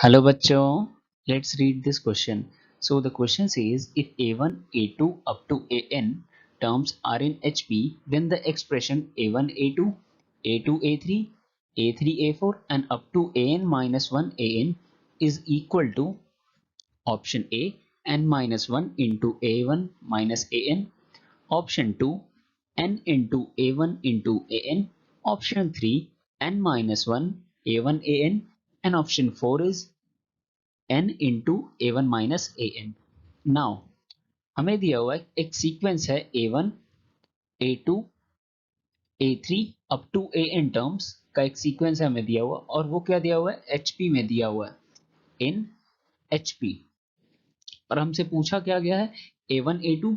Hello बच्चों, let's read this question. So the question says if a1, a2 up to an terms are in HP, then the expression a1, a2, a2, a3, a3, a4 and up to an minus 1 an is equal to option A n minus 1 into a1 minus an, option 2 n into a1 into an, option 3 n minus 1 a1 an and option 4 is n into a1 minus A N. Now हमें दिया हुआ है एक sequence है a1, a2, a3 up to an terms का एक sequence है हमें दिया हुआ, और वो क्या दिया हुआ है HP में दिया हुआ है इन HP। और हमसे पूछा क्या गया है a1, a2,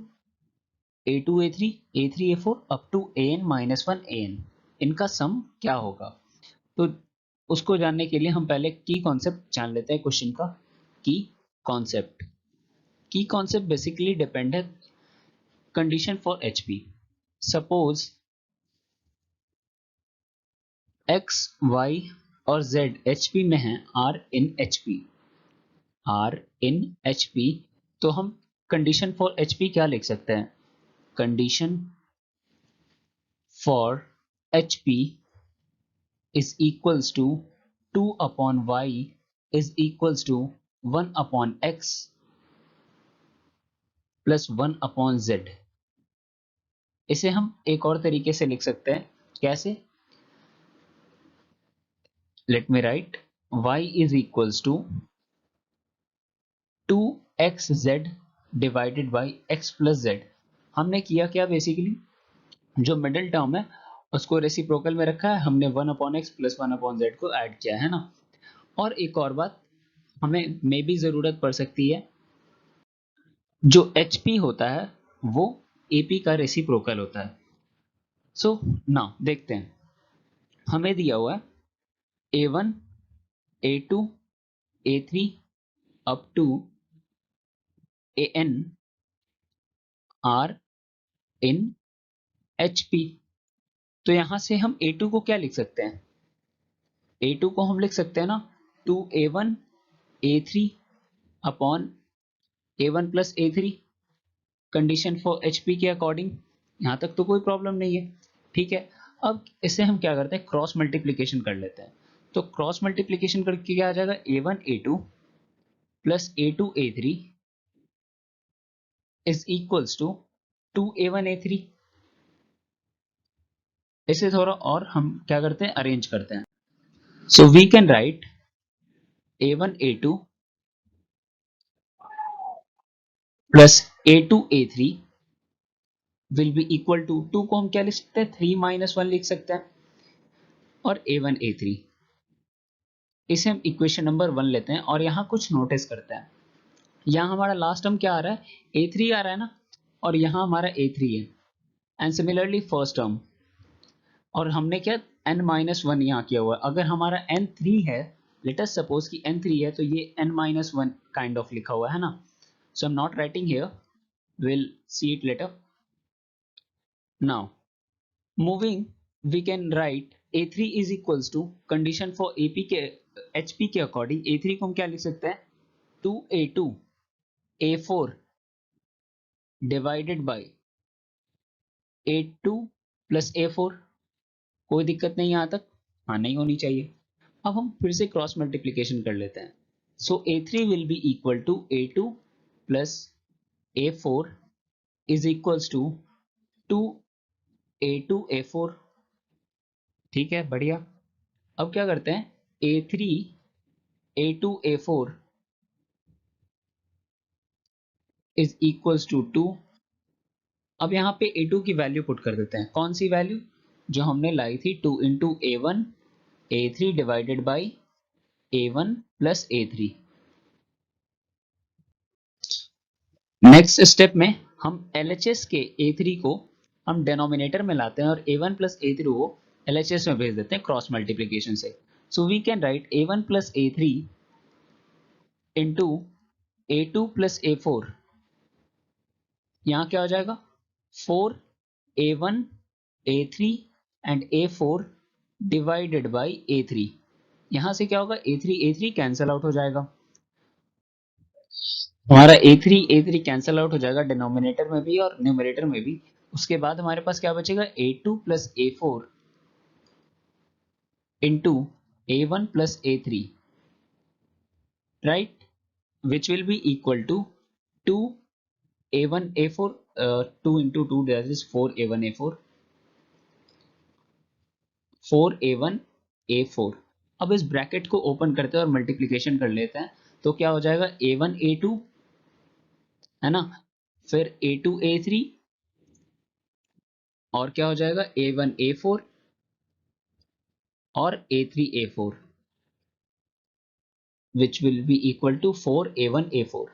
a2, a3, a3, a4 up to an minus 1 an, इनका सम क्या होगा। तो उसको जानने के लिए हम पहले की कॉन्सेप्ट जान लेते हैं क्वेश्चन का। की कॉन्सेप्ट की कॉन्सेप्ट बेसिकली डिपेंड है condition for HP। Suppose x, y और z HP में हैं, आर इन HP, तो हम कंडीशन फॉर HP क्या लिख सकते हैं। Condition for HP is equals to 2 upon y is equals to 1 upon x plus 1 upon z। इसे हम एक और तरीके से लिख सकते हैं, कैसे। Let me write y is equals to 2xz divided by x plus z। हमने किया क्या, बेसिकली जो मिडिल टर्म है उसको रेसिप्रोकल में रखा है, हमने 1 upon x plus 1 upon Z को ऐड किया है ना। और एक और बात हमें मे भी जरूरत पड़ सकती है, जो HP होता है वो AP का रेसिप्रोकल होता है। सो नाउ देखते हैं, हमें दिया हुआ है A1, A2, A3 up to AN are in HP। तो यहां से हम A2 को क्या लिख सकते हैं, A2 को हम लिख सकते हैं ना 2A1 A3 upon A1 plus A3, condition for HP के अकॉर्डिंग। यहां तक तो कोई प्रॉब्लम नहीं है, ठीक है। अब इसे हम क्या करते हैं, क्रॉस मल्टीप्लीकेशन कर लेते हैं। तो क्रॉस मल्टीप्लीकेशन करके क्या आ जाएगा, A1 A2 plus A2 A3 is equals to 2A1 A3। इसे थोड़ा और हम क्या करते हैं, अरेंज करते हैं। So we can write A1 A2 plus A2 A3 will be equal to 2 को हम क्या लिख सकते हैं, 3 माइनस 1 लिख सकते हैं, और A1 A3। इसे हम इक्वेशन नंबर 1 लेते हैं और यहाँ कुछ नोटिस करते हैं। यहाँ हमारा लास्ट टर्म क्या आ रहा है, A3 आ रहा है ना, और यहाँ हमारा A3 है। एंड सिमिलरली फर्स्ट टर्म, और हमने क्या n माइनस 1 यहाँ किया हुआ है। अगर हमारा n3 है, लेट अस सपोज कि n3 है, तो ये n माइनस 1 काइंड ऑफ लिखा हुआ है ना। So I am not writing here, will see it later. Now moving, we can write A3 is equals to condition for AP के HP के अकॉर्डिंग A3 को हम क्या लिख सकते हैं, 2A2 A4 divided by A2 plus A4। कोई दिक्कत नहीं यहाँ तक, हाँ नहीं होनी चाहिए। अब हम फिर से क्रॉस मल्टीप्लीकेशन कर लेते हैं। So A3 will be equal to A2 plus A4 is equals to 2A2 A4। ठीक है, बढ़िया। अब क्या करते हैं, A3 A2 A4 is equals to 2। अब यहाँ पे A2 की वैल्यू पुट कर देते हैं, कौन सी वैल्यू, जो हमने लाई थी 2 into A1 A3 divided by A1 plus A3। Next step में हम LHS के A3 को हम डिनोमिनेटर में लाते हैं और A1 प्लस A3 को LHS में भेज देते हैं क्रॉस मल्टीप्लीकेशन से। So we can write A1 plus A3 into A2 plus A4। यहाँ क्या हो जाएगा, 4A1 A3 and A4 divided by A3। यहां से क्या होगा, ए थ्री कैंसिल आउट हो जाएगा, हमारा ए थ्री कैंसिल आउट हो जाएगा डिनोमिनेटर में भी और न्यूमरेटर में भी। उसके बाद हमारे पास क्या बचेगा, A two plus A four into A one plus A three, right, which will be equal to two A one A four, two into two that is four A one A four, four A one A four. अब इस bracket को open करते हैं और multiplication कर लेते हैं, तो क्या हो जाएगा, ए वन ए टू, है ना, फिर ए टू ए थ्री, और क्या हो जाएगा, ए वन ए फोर और A three A four, which will be equal to four A one A four.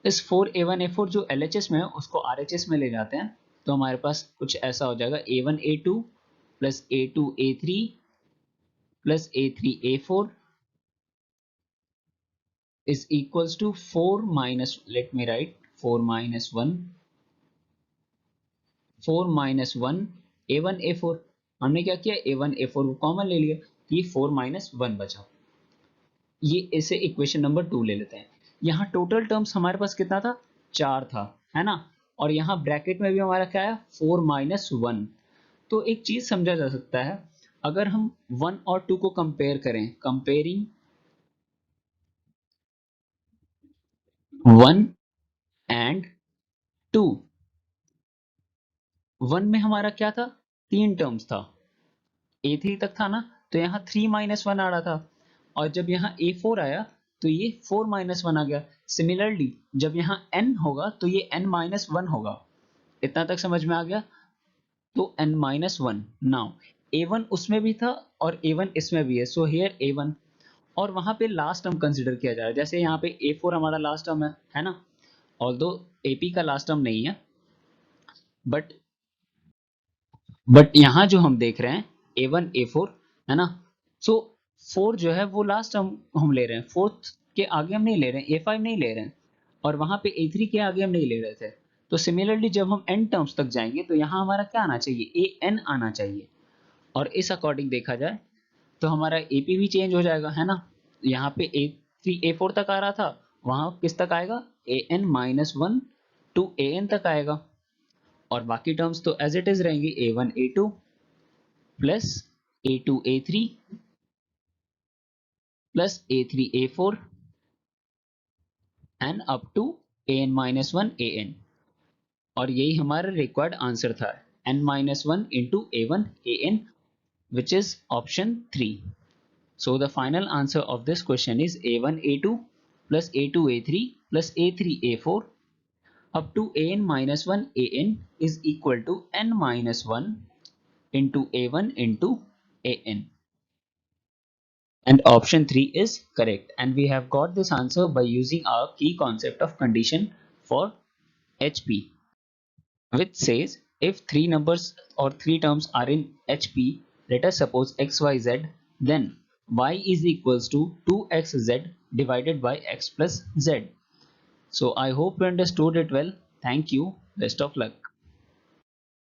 इस four A one A four जो एल एच एस में है उसको आर एच एस में ले जाते हैं, तो हमारे पास कुछ ऐसा हो जाएगा, A one A two plus A two A three plus A three A four is equals to 4 minus, let me write 4 minus 1, 4 minus 1 a1 a4। हमने क्या किया, a1 a4 को कॉमन ले लिया, ये 4 minus 1 बचा। ये इसे इक्वेशन नंबर 2 ले लेते हैं। यहाँ टोटल टर्म्स हमारे पास कितना था, 4 था, है ना, और यहाँ ब्रैकेट में भी हमारा क्या है, 4 minus 1। तो एक चीज समझा जा सकता है, अगर हम 1 और 2 को कंपेयर करें, कंपेयरिंग 1 एंड 2, 1 में हमारा क्या था, 3 टर्म्स था, ए थ्री तक था ना, तो यहाँ 3 माइनस 1 आ रहा था, और जब यहाँ ए फोर आया तो ये 4 माइनस 1 आ गया। सिमिलरली जब यहाँ n होगा तो ये n माइनस 1 होगा। इतना तक समझ में आ गया, तो n माइनस 1। नाउ a1 उसमें भी था और a1 इसमें भी है, सो हियर a1, और वहां पे लास्ट टर्म कंसीडर किया जा रहा है, जैसे यहाँ पे a4 हमारा लास्ट टर्म है ना, ऑल्दो ap का लास्ट टर्म नहीं है, बट यहाँ जो हम देख रहे हैं ए वन ए फोर, है ना, सो फोर जो है वो लास्ट हम ले रहे हैं, फोर्थ के आगे हम नहीं ले रहे हैं, ए फाइव नहीं ले रहे हैं, और वहां पे ए थ्री के आगे हम नहीं ले रहे थे। तो सिमिलरली जब हम एन टर्म्स तक जाएंगे तो यहाँ हमारा क्या आना चाहिए, ए एन आना चाहिए, और इस अकॉर्डिंग देखा जाए तो हमारा एपी भी चेंज हो जाएगा, है ना, यहाँ पे ए थ्री ए फोर तक आ रहा था, वहां किस तक आएगा, ए N minus one two A N तक आएगा, और बाकी टर्म्स तो एज इट इज रहेंगी, A one A two plus A two A three plus A three A four and up to A N minus one A N, और यही हमारा required answer था, n minus one into A one A N, which is option 3। So the final answer of this question is a1 a2 plus a2 a3 plus a3 a4 up to an minus 1 an is equal to n minus 1 into a1 into an. And option 3 is correct, and we have got this answer by using our key concept of condition for HP, which says if three numbers or three terms are in HP, let us suppose xyz, then y is equals to 2xz divided by x plus z. So I hope you understood it well. Thank you. Best of luck.